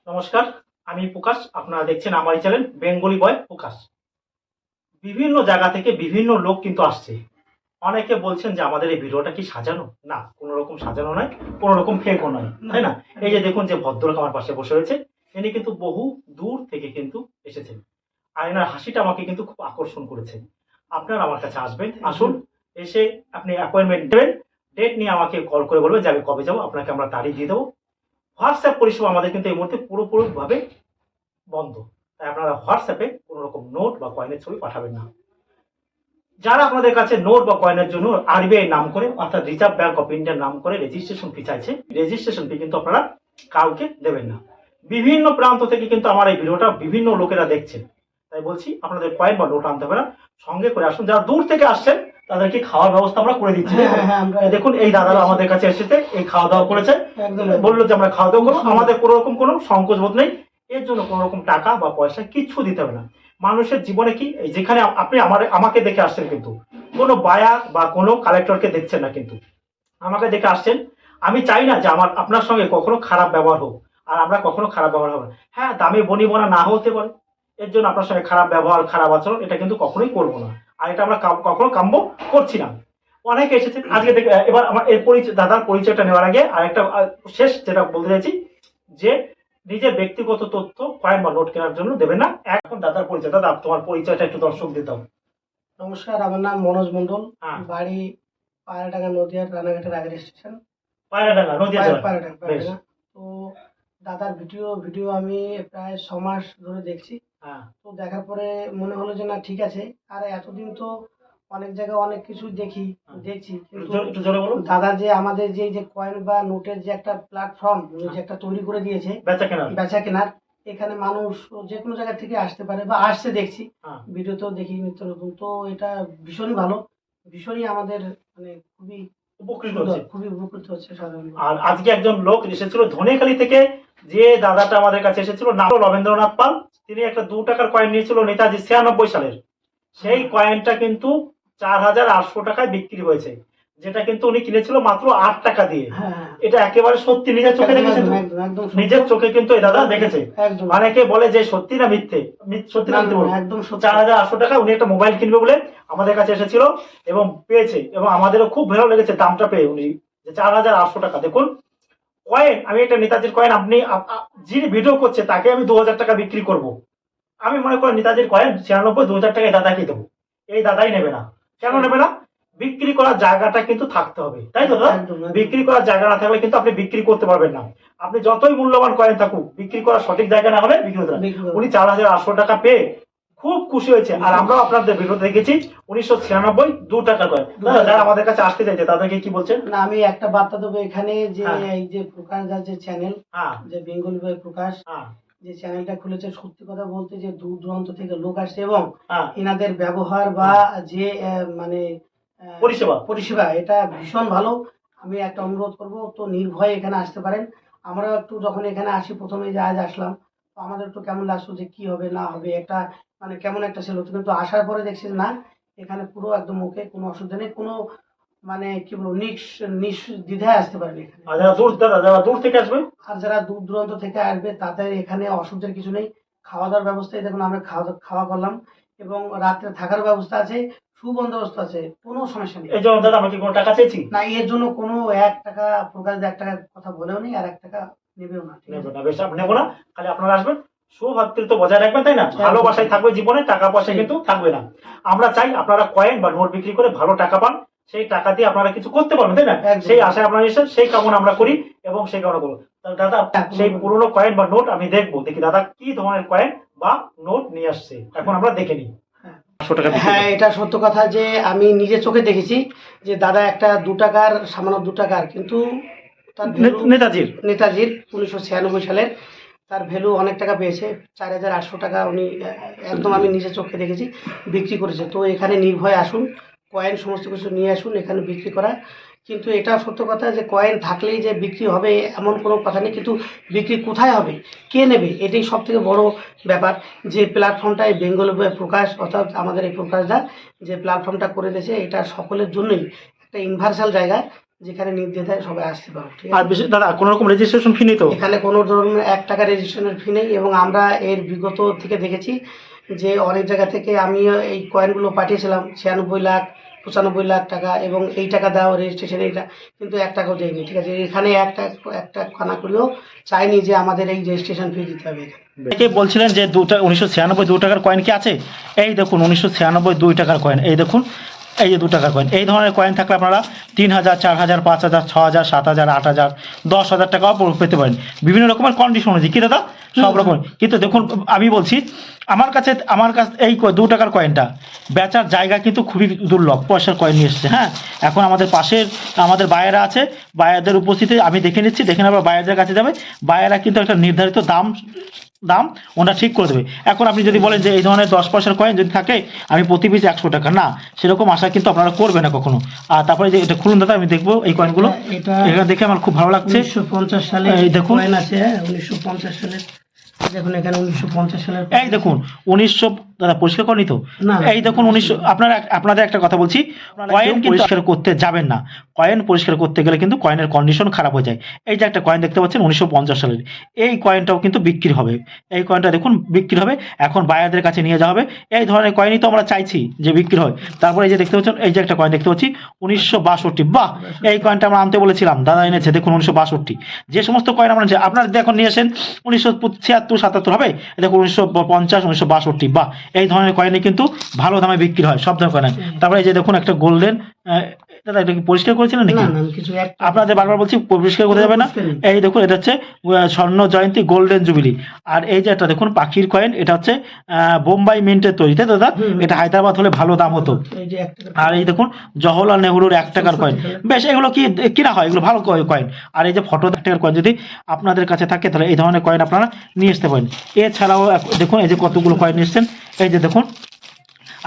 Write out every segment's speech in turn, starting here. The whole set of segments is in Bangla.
নমস্কার, আমি প্রকাশ। আপনারা দেখছেন আমার এই চ্যানেল বেঙ্গলি বয় প্রকাশ। বিভিন্ন জায়গা থেকে বিভিন্ন লোক কিন্তু আসছে। অনেকে বলছেন যে আমাদের এই ভিডিওটা কি সাজানো? না, কোনো রকম সাজানো নয়, কোনো রকম ফেকও নয়, তাই না? এই যে দেখুন যে ভদ্রলোক আমার পাশে বসে রয়েছে, ইনি কিন্তু বহু দূর থেকে কিন্তু এসেছেন। আর এনার হাসিটা আমাকে কিন্তু খুব আকর্ষণ করেছে। আপনারা আমার কাছে আসবেন, আসুন, এসে আপনি অ্যাপয়েন্টমেন্ট নেবেন, ডেট নিয়ে আমাকে কল করে বলবেন যে আমি কবে যাবো, আপনাকে আমরা তারিখ দিয়ে দেবো। হোয়াটসঅ্যাপ পরিষেবা আমাদের কিন্তু এই মুহূর্তে পুরোপুরিভাবে বন্ধ। তাই আপনারা হোয়াটসঅ্যাপে কোনো রকম নোট বা কয়েনের ছবি পাঠাবেন না। যারা আপনাদের কাছে নোট বা কয়েনের জন্য আরবিআই নাম করে অর্থাৎ রিজার্ভ ব্যাংক অফ ইন্ডিয়ার নাম করে রেজিস্ট্রেশন ফি চাইছে, রেজিস্ট্রেশন ফি কিন্তু আপনারা কাউকে দেবেন না। বিভিন্ন প্রান্ত থেকে কিন্তু আমার এই ভিডিওটা বিভিন্ন লোকেরা দেখছেন, তাই বলছি আপনাদের কয়েন বা নোট আনতে হবে না, সঙ্গে করে আসুন। যারা দূর থেকে আসছেন তাদেরকে খাওয়ার ব্যবস্থা আমরা করে দিচ্ছি। দেখুন এই দাদারা আমাদের কাছে এসেছে, এই খাওয়া দাওয়া করেছে, বললো যে আমরা খাওয়া দাওয়া করবো, আমাদের কোনো রকম কোনো সংকোচ বোধ নেই। এর জন্য কোনো রকম টাকা বা পয়সা কিচ্ছু দিতে হবে না। মানুষের জীবনে কি, যেখানে আপনি আমাকে দেখে আসছেন, কিন্তু কোনো বায়া বা কোনো কালেক্টরকে দেখছেন না, কিন্তু আমাকে দেখে আসছেন। আমি চাই না যে আপনার সঙ্গে কখনো খারাপ ব্যবহার হোক, আর আমরা কখনো খারাপ ব্যবহার হবে না। হ্যাঁ, দামে বনিবনা না হতে পারে, এর জন্য আপনার সঙ্গে খারাপ ব্যবহার, খারাপ আচরণ এটা কিন্তু কখনোই করবো না। আর এটা আমরা কখনো কাম্য করছি না। অনেকে এসেছে আজকে দেখে। এবার আমার এর পরিচয়, দাদার পরিচয়টা নেওয়ার আগে আর একটা শেষ যেটা বলতে চাইছি, যে নিজের ব্যক্তিগত তথ্য কয়েন বা নোট কেনার জন্য দেবেন না। এখন দাদার পরিচয়, দাদা তোমার পরিচয়টা একটু দর্শকদের দাও। নমস্কার, আমার নাম মনোজ মন্ডল। হ্যাঁ। বাড়ি পায়রাডাঙ্গা, নদিয়ার রানাঘাটের আগের স্টেশন। পায়রাডাঙ্গা, নদীয়া জেলা। পায়রাডাঙ্গা। তো দাদার ভিডিও আমি প্রায় 6 মাস ধরে দেখছি। হ্যাঁ। তো দেখার পরে মনে হলো যে না, ঠিক আছে। আর এতদিন তো অনেক জায়গায় অনেক কিছু দেখছি, কিন্তু একটু জোরে বলুন। দাদা যে আমাদের যে কয়েন বা নোটের যে একটা প্ল্যাটফর্ম যে একটা তৈরি করে দিয়েছে বেচা কেনার, এখানে মানুষ যে কোনো জায়গা থেকে আসতে পারে বা আসছে দেখছি, ভিডিওতেও দেখি নিত্য নতুন। তো এটা ভীষণই ভালো, ভীষণই আমাদের মানে খুবই উপকৃত হচ্ছে সাধারণ। আর আজকে একজন লোক এসেছিল ধনেখালি থেকে, যে দাদাটা আমাদের কাছে এসেছিল, নাম রবীন্দ্রনাথ পাল। তিনি একটা 2 টাকার কয়েন নিয়েছিল নেতাজি 96 সালের। সেই কয়েনটা কিন্তু 4800 টাকায় বিক্রি হয়েছে, যেটা কিন্তু উনি কিনেছিল মাত্র 8 টাকা দিয়ে। এটা একেবারে সত্যি, নিজের চোখে দেখেছেন, নিজের চোখে কিন্তু এই দাদা দেখেছে। অনেকে বলে যে সত্যি না মিথ্যে, সত্যি না মিথ্যে, একদম 4800 টাকা উনি একটা মোবাইল কিনবে বলে আমাদের কাছে এসেছিল এবং পেয়েছে, এবং আমাদেরও খুব ভালো লেগেছে দামটা পেয়ে। উনি যে 4800 টাকা, দেখুন কয়েন, আমি একটা নেতাজির কয়েন, আপনি যিনি ভিডিও করছে তাকে আমি 2000 টাকা বিক্রি করব। আমি মনে করি নেতাজির কয়েন 96 2000 টাকায় দাদাকে দেবো, এই দাদাই নেবে না। কেন নেবে না? বিক্রি করার জায়গাটা কিন্তু থাকতে হবে, তাই তো দাদা? বিক্রি করার জায়গা না থাকলে কিন্তু আপনি বিক্রি করতে পারবেন না। আপনি যতই মূল্যবান কয়েন থাকুক, বিক্রি করার সঠিক জায়গা না হলে বিক্রি হতে পারে। উনি 4800 টাকা পেয়ে খুব খুশি হয়েছে। আর আমরাও আপনাদের ভিডিও দেখেছি 1996 2 টাকা কয়েন। দাদা যারা আমাদের কাছে আসতে চাইছে তাদেরকে কি বলছেন? না, আমি একটা বার্তা দেবো এখানে, যে এই যে প্রকাশ দাস যে চ্যানেল, যে বেঙ্গলি বয় প্রকাশ, যে চ্যানেলটা খুলেছে, সত্যি কথা বলতে যে দূর দূরান্ত থেকে লোক আসছে, এবং এনাদের ব্যবহার বা যে মানে পরিষেবা এটা ভীষণ ভালো। আমি একটা অনুরোধ করব, তো নির্ভয়ে এখানে আসতে পারেন। আমরাও একটু যখন এখানে আসি, প্রথমে যে আজ আসলাম, তো আমাদের একটু কেমন লাগতো যে কি হবে না হবে, একটা মানে কেমন একটা ছিল। কিন্তু আসার পরে দেখছি না, এখানে পুরো একদম ওকে, কোনো অসুবিধা নেই, কোনো মানে কি বলবো, নির্দ্বিধায় আসতে পারেন এখানে। আর যারা দূর থেকে আসবে, আর যারা দূর দূরান্ত থেকে আসবে তাদের এখানে অসুবিধার কিছু নেই। খাওয়া দাওয়ার ব্যবস্থায় দেখুন, আমরা খাওয়া করলাম, এবং রাত্রে থাকার ব্যবস্থা আছে, সুবন্দোবস্ত আছে, কোনো সমস্যা নেই। এই জন্য দাদা আমাকে কোনো টাকা চেয়েছি না, এর জন্য কোনো 1 টাকা প্রকাশ 1 টাকার কথা বলেও নেই, আর 1 টাকা নেবেও না। বেশ, নেবো না, খালি আপনারা আসবেন, সৌভাতৃত্ব বজায় রাখবেন, তাই না? ভালোবাসায় থাকবে জীবনে, টাকা পয়সা কিন্তু থাকবে না। আমরা চাই আপনারা কয়েন বা নোট বিক্রি করে ভালো টাকা পান, সেই টাকা দিয়ে আপনারা কিছু করতে পারবেন, তাই না? সেই আশায় আপনারা এসেছেন, সেই কামনা আমরা করি এবং সেই কামনা করবো। দাদা সেই পুরোনো কয়েন বা নোট আমি দেখি দাদা কি ধরনের কয়েন বা নোট নিয়ে আসছে, এখন আমরা দেখে নিই। হ্যাঁ, এটা সত্য কথা যে আমি নিজে চোখে দেখেছি যে দাদা একটা 2 টাকার, সামান্য 2 টাকার, কিন্তু নেতাজির 1996 সালের, তার ভ্যালু অনেক টাকা পেয়েছে। 4800 টাকা উনি একদম আমি নিজে চোখে দেখেছি বিক্রি করেছে। তো এখানে নির্ভয়ে আসুন, কয়েন সমস্ত কিছু নিয়ে আসুন এখানে বিক্রি করা। কিন্তু এটা সত্য কথা যে কয়েন থাকলেই যে বিক্রি হবে এমন কোনো কথা নেই, কিন্তু বিক্রি কোথায় হবে, কে নেবে, এটাই সব থেকে বড় ব্যাপার। যে প্ল্যাটফর্মটায় বেঙ্গলি বয় প্রকাশ, অর্থাৎ আমাদের এই প্রকাশদা যে প্ল্যাটফর্মটা করে দিয়েছে, এটা সকলের জন্যই একটা ইউনিভার্সাল জায়গা, যেখানে নির্দ্বিধায় সবাই আসতে পারো, ঠিক আর আছে? বিশেষ দাদা কোনো রকম রেজিস্ট্রেশন ফি নেই তো? এখানে কোনো ধরনের 1 টাকা রেজিস্ট্রেশনের ফি নেই, এবং আমরা এর বিগত থেকে দেখেছি যে অনেক জায়গা থেকে আমি এই কয়েনগুলো পাঠিয়েছিলাম 96 লাখ 95 লাখ টাকা, এবং এই টাকা দাও রেজিস্ট্রেশন, এইটা কিন্তু 1 টাকাও দেয়নি, ঠিক আছে? এখানে একটা খানা করেও চাইনি যে আমাদের এই রেজিস্ট্রেশন ফি দিতে হবে। কে বলছিলেন যে 1996 2 টাকার কয়েন কি আছে? এই দেখুন 1996 2 টাকার কয়েন, এই দেখুন এই যে 2 টাকার কয়েন। এই ধরনের কয়েন থাকলে আপনারা 3000 4000 5000 6000 7000 8000 10,000 টাকাও পেতে পারেন, বিভিন্ন রকমের কন্ডিশন অনুযায়ী, কি দাদা? সব রকম। কিন্তু দেখুন আমি বলছি আমার কাছে এই 2 টাকার কয়েনটা বেচার জায়গা কিন্তু খুবই দুর্লভ, পয়সার কয়েন নিয়ে এসছে। হ্যাঁ, এখন আমাদের পাশের আমাদের বায়েরা আছে, বায়েরদের উপস্থিতি আমি দেখে নিচ্ছি, দেখে নেবার বায়েরদের কাছে যাবে, বায়েরা কিন্তু একটা নির্ধারিত দাম ওনারা ঠিক করে দেবে। এখন আপনি যদি বলেন যে এই ধরনের 10 পয়সার কয়েন যদি থাকে আমি প্রতি পিস 100 টাকা, না, সেরকম আশা কিন্তু আপনারা করবে না কখনো। আর তারপরে যে এটা খুলুন দাদা, আমি দেখবো এই কয়েনগুলো, এটা দেখে আমার খুব ভালো লাগছে। 1950 সালে এই দেখুন কয়েন আছে, 1950 সালের, দেখুন এখানে 1950 সালের, এই দেখুন 1900 দাদা পরিষ্কার করেনি তো? এই দেখুন 1900। আপনাদের একটা কথা বলছি, কয়েন পরিষ্কার করতে যাবেন না, কয়েন পরিষ্কার করতে গেলে কিন্তু কয়েনের কন্ডিশন খারাপ হয়ে যায়। এই যে একটা কয়েন দেখতে পাচ্ছেন 1950 সালের, এই কয়েনটাও কিন্তু বিক্রি হবে, এই কয়েনটা দেখুন বিক্রি হবে, এখন বায়ারদের কাছে নিয়ে যাওয়া হবে। এই ধরনের কয়েনই তো আমরা চাইছি যে বিক্রি হয়। তারপরে এই যে দেখতে পাচ্ছেন, এই যে একটা কয়েন দেখতে পাচ্ছি 1962, বাহ, এই কয়েনটা আমরা আনতে বলেছিলাম, দাদা এনেছে, দেখুন 1962। যে সমস্ত কয়েন আমরা আপনারা এখন নিয়ে আসেন 1976 77 হবে, দেখুন 1950 1962, বাহ, এই ধরনের কয়েনে কিন্তু ভালো দামে বিক্রি হয় সব ধরনের কয়েন। তারপরে এই যে দেখুন একটা গোল্ডেন, দাদা এটা কি পরিষ্কার করেছিলেন নাকি? আপনাদের বারবার বলছি পরিষ্কার করতে যাবে না। এই দেখুন এটা হচ্ছে স্বর্ণ জয়ন্তী গোল্ডেন জুবিলি। আর এই যে একটা দেখুন পাখির কয়েন, এটা হচ্ছে বোম্বাই মিন্টের তৈরি, তাই দাদা? এটা হায়দ্রাবাদ হলে ভালো দাম হতো। আর এই দেখুন জওহরলাল নেহরুর 1 টাকার কয়েন, বেশ এগুলো কি কিনা হয়, এগুলো ভালো কয়েন। আর এই যে ফটো 1 টাকার কয়েন যদি আপনাদের কাছে থাকে তাহলে এই ধরনের কয়েন আপনারা নিয়ে আসতে পারেন। এছাড়াও দেখুন এই যে কতগুলো কয়েন নিয়ে এসছেন, এই যে দেখুন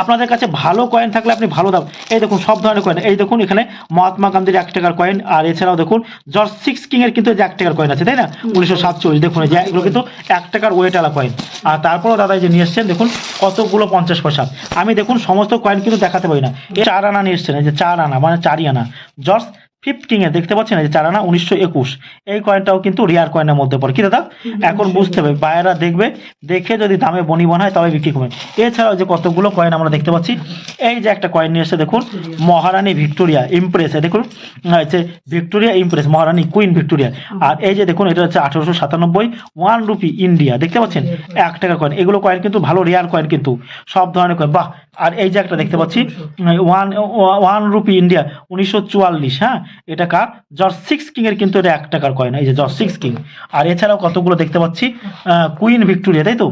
আপনাদের কাছে ভালো কয়েন থাকলে আপনি ভালো দাম, এই দেখুন সব ধরনের কয়েন, এই দেখুন এখানে মহাত্মা গান্ধীর 1 টাকার কয়েন। আর এছাড়াও দেখুন জর্জ 6 কিং এর কিন্তু যে 1 টাকার কয়েন আছে, তাই না? 1947, দেখুন এই যে এগুলো কিন্তু 1 টাকার ওয়েটওয়ালা কয়েন। আর তারপরেও দাদা এই যে নিয়ে এসছেন দেখুন কতগুলো 50 পয়সা। আমি দেখুন সমস্ত কয়েন কিন্তু দেখাতে পারি না, এই 4 আনা নিয়ে এসছেন, এই যে 4 আনা মানে 4ই আনা জর্জ 5 কিং এর, দেখতে পাচ্ছেন এই যে 4 আনা 1921। এই কয়েনটাও কিন্তু রিয়ার কয়েনের মধ্যে পড়ে, কি দাদা? এখন বুঝতে হবে, বায়েরা দেখবে, দেখে যদি দামে বনিবন হয় তবে বিক্রি করবে। এছাড়াও যে কতগুলো কয়েন আমরা দেখতে পাচ্ছি, এই যে একটা কয়েন নিয়ে এসে দেখুন মহারানী ভিক্টোরিয়া ইমপ্রেস, দেখুন হচ্ছে ভিক্টোরিয়া ইমপ্রেস, মহারানী কুইন ভিক্টোরিয়া। আর এই যে দেখুন এটা হচ্ছে 1897 1 রুপি ইন্ডিয়া, দেখতে পাচ্ছেন 1 টাকা কয়েন। এগুলো কয়েন কিন্তু ভালো রিয়ার কয়েন কিন্তু সব ধরনের কয়েন, বাহ। আর এই যে একটা দেখতে পাচ্ছি 1 রুপি ইন্ডিয়া 1944, হ্যাঁ, এটা কার? জর্জ 6 কিং এর কিন্তু এটা 1 টাকার কয়েন, এই যে জর্জ 6 কিং। আর এছাড়াও কতগুলো দেখতে পাচ্ছি কুইন ভিক্টোরিয়া, তাই তো?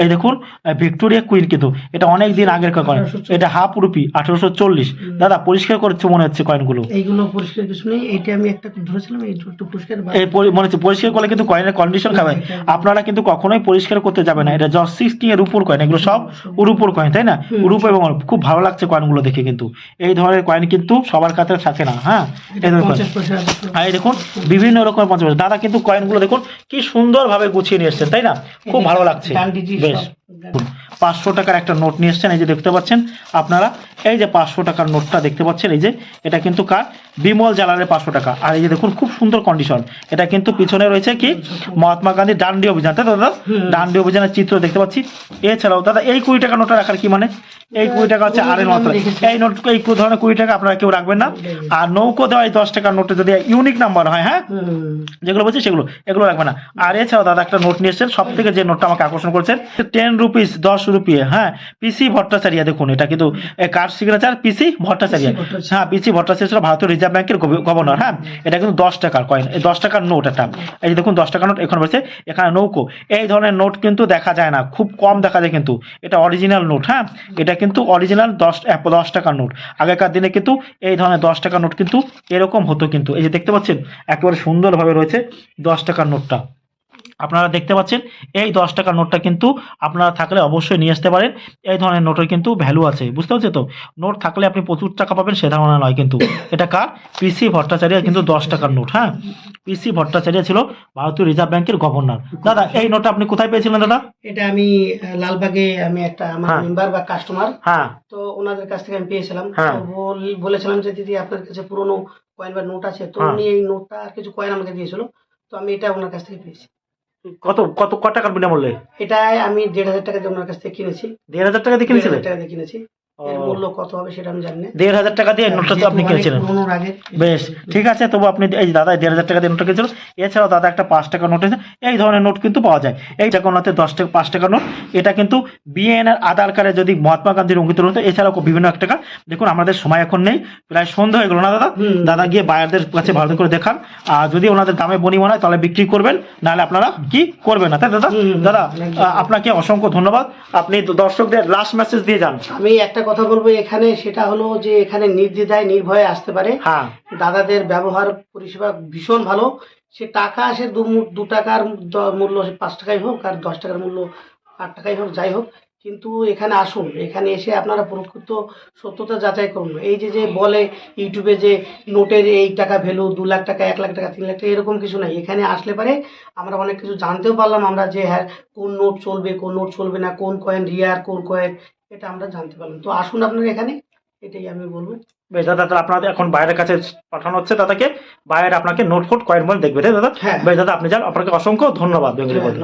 এই দেখুন ভিক্টোরিয়া কুইন, কিন্তু এটা অনেক দিন আগের কয়েন, এটা হাফ রুপি 1840। দাদা পরিষ্কার করছে মনে হচ্ছে কয়েনগুলো? এইগুলো পরিষ্কার কিছু নেই, এইটা আমি একটা ধরেছিলাম, এই একটু পরিষ্কার এই মনে হচ্ছে পরিষ্কার করলে কিন্তু কয়েনের কন্ডিশন খাবে। আপনারা কিন্তু কখনোই পরিষ্কার করতে যাবে না, এটা জর্জ 6 কিং এর উপর কয়েন, এগুলো সব রূপোর কয়েন, তাই না? রূপ, এবং খুব ভালো লাগছে কয়েনগুলো দেখে, কিন্তু এই ধরনের কয়েন কিন্তু সবার কাছে থাকে না। হ্যাঁ, এই ধরনের কয়েন, এই দেখুন বিভিন্ন রকমের 50 পয়সা। দাদা কিন্তু কয়েনগুলো দেখুন কি সুন্দরভাবে গুছিয়ে নিয়ে এসছেন, তাই না? খুব ভালো লাগছে। বেশ 500 টাকার একটা নোট নিয়ে এসছেন, এই যে দেখতে পাচ্ছেন আপনারা, এই যে 500 টাকার নোটটা দেখতে পাচ্ছেন, এই যে এটা কিন্তু কার? বিমল জালালের 500 টাকা। আর এই যে দেখুন খুব সুন্দর কন্ডিশন, এটা কিন্তু পিছনে রয়েছে কি মহাত্মা গান্ধীর ডান্ডি অভিযান, তাই দাদা? ডান্ডি অভিযানের চিত্র দেখতে পাচ্ছি। এছাড়াও দাদা এই 20 টাকা নোটটা রাখার কি মানে? এই 20 টাকা হচ্ছে আর মাত্রা, এই নোট, এই ধরনের 20 টাকা আপনারা কেউ রাখবেন না। আর নৌকো দেওয়া এই 10 টাকার নোটে যদি ইউনিক নাম্বার হয়, হ্যাঁ, যেগুলো বলছি এগুলো রাখবে না। আর এছাড়াও দাদা একটা নোট নিয়ে এসছেন, সব থেকে যে নোটটা আমাকে আকর্ষণ করেছে 10 রুপিস 10 রুপি, হ্যাঁ, পিসি ভট্টাচার্য, দেখুন এটা কিন্তু কার সিগনেচার? পিসি ভট্টাচার্য, হ্যাঁ, পিসি ভট্টাচার্য ছিল ভারতীয় রিজার্ভ ব্যাংকের গভর্নর। হ্যাঁ, এটা কিন্তু 10 টাকার কয়েন, এই 10 টাকার নোট একটা, এই যে দেখুন 10 টাকার নোট এখন বলছে এখানে নৌকো। এই ধরনের নোট কিন্তু দেখা যায় না, খুব কম দেখা যায়, কিন্তু এটা অরিজিনাল নোট। হ্যাঁ, এটা কিন্তু অরিজিনাল 10 টাকার নোট। আগেকার দিনে কিন্তু এই ধরনের 10 টাকার নোট কিন্তু এরকম হতো, কিন্তু এই যে দেখতে পাচ্ছেন একেবারে সুন্দরভাবে রয়েছে 10 টাকার নোটটা। আপনারা দেখতে পাচ্ছেন এই 10 টাকার নোটটা কিন্তু আপনারা থাকলে অবশ্যই নিয়ে আসতে পারেন। এই ধরনের নোটের কিন্তু ভ্যালু আছে, বুঝতে পারছেন তো? নোট থাকলে আপনি প্রচুর টাকা পাবেন সে ধারণা নয়, কিন্তু এটা কার? পিসি ভট্টাচার্য, কিন্তু 10 টাকার নোট। হ্যাঁ, পিসি ভট্টাচার্য ছিল ভারতীয় রিজার্ভ ব্যাংকের গভর্নর। দাদা এই নোটটা আপনি কোথায় পেয়েছিলেন দাদা? এটা আমি লালবাগে, আমি একটা আমার মেম্বার বা কাস্টমার, হ্যাঁ, তো ওনাদের কাছ থেকে আমি পেয়েছিলাম। হ্যাঁ, তো বলেছিলাম যে দিদি আপনার কাছে পুরনো কয়েন বা নোট আছে, তো হ্যাঁ। উনি এই নোটটা আর কিছু কয়েন আমাকে দিয়েছিল, তো আমি এটা ওনার কাছ থেকে পেয়েছি। কত কত ক টাকার বিনামূল্যে? এটাই আমি ১,৫০০ টাকা দিয়ে ওনার কাছ থেকে কিনেছি। ১,৫০০ টাকা দিয়ে কিনেছিলেন? ১,৫০০ টাকা দিয়ে কিনেছি। এর মূল্য কত হবে সেটা আমি জানি না। ১,৫০০ টাকা দিয়ে নোটটা তো আপনি যেহেতু অনেক কিনেছিলেন। পুরোনোর আগে। বেশ, ঠিক আছে। তবু আপনি এই যে দাদা ১,৫০০ টাকা দিয়ে নোটটা কিনেছিল, এছাড়াও দাদা একটা ৫ টাকার নোট আছে। এই ধরনের নোট কিন্তু পাওয়া যায়। এই টাকাতে ১০ টাকা ৫ টাকার নোট, এটা কিন্তু বিএনআর আধার কার্ডে যদি মহাত্মা গান্ধীর অঙ্কিত রয়েছে, এছাড়াও বিভিন্ন এক টাকা। দেখুন আমাদের সময় এখন নেই, প্রায় সন্ধ্যা হয়ে গেল না দাদা? দাদা গিয়ে বায়ারদের কাছে ভালো করে দেখান, আর যদি ওনাদের দামে বনি মনে হয় তাহলে বিক্রি করবেন, নাহলে আপনারা কি করবেন না, তাই দাদা? দাদা আপনাকে অসংখ্য ধন্যবাদ। আপনি দর্শকদের লাস্ট মেসেজ দিয়ে যান। আমি একটা কথা বলবো এখানে, সেটা হলো যে এখানে নির্দ্বিধায় নির্ভয়ে আসতে পারে। হ্যাঁ, দাদাদের ব্যবহার পরিষেবা ভীষণ ভালো। সে টাকা সে ২ টাকার মূল্য ৫ টাকাই হোক আর ১০ টাকার মূল্য ৮ টাকাই হোক, যাই হোক, কিন্তু এখানে আসুন, এখানে এসে আপনারা প্রকৃত সত্যতা যাচাই করুন। এই যে যে বলে ইউটিউবে যে নোটের এই টাকা ভ্যালু, ২ লাখ টাকা, ১ লাখ টাকা, ৩ লাখ টাকা, এরকম কিছু নাই। এখানে আসলে পারে আমরা অনেক কিছু জানতেও পারলাম, আমরা যে হ্যাঁ কোন নোট চলবে, কোন নোট চলবে না, কোন কয়েন রিয়ার, কোন কয়েন, এটা আমরা জানতে পারলাম। তো আসুন আপনারা এখানে, এটাই আমি বলবো। বেশ দাদা, তাহলে আপনাদের এখন বাইরের কাছে পাঠানো হচ্ছে দাদাকে, বাইরে আপনাকে নোট ফোট কয়েন ময়েন দেখবে, তাই দাদা? হ্যাঁ। বেশ দাদা, আপনি যান, আপনাকে অসংখ্য ধন্যবাদ। বেঙ্গলি বয়। হ্যাঁ,